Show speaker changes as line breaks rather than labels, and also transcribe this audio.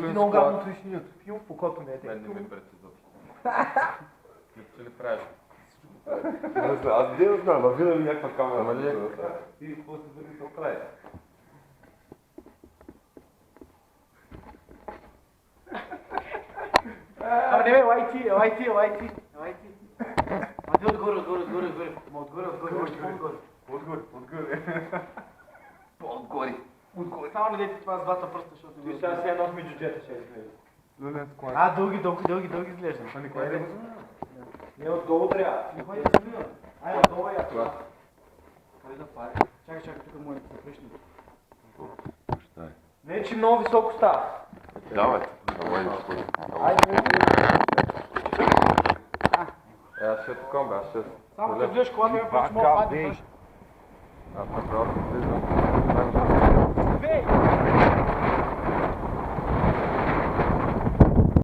ти много гадно стоиш и от филм, по който не е
Мен не
текстил.
ми пред изобщо. Че ли правиш?
Не знам, аз не знам, а винаги някаква камера.
Ама ли?
И после дали се оправи.
Ама не бе, елай ти. Ама ти отгоре. Ма отгоре, още по-отгоре.
Отгоре.
Отгоре. Само не дайте това с двата пръста, защото...
Ти сега си едно ми джуджета ще изглежда.
Лулен склон.
А, дълги изглеждам.
А никой не го
Не отдолу трябва.
Никой не съм видел. Ай, отдолу я.
това.
Кой да пари? Чакай, тук му е запрещено.
Šta je?
Не, че много високо става.
Давай, давай да сходи.
Айде,
Аз ще таком бе, аз ще...
само като влезеш колата, ме почва мога падне.
Аз направо.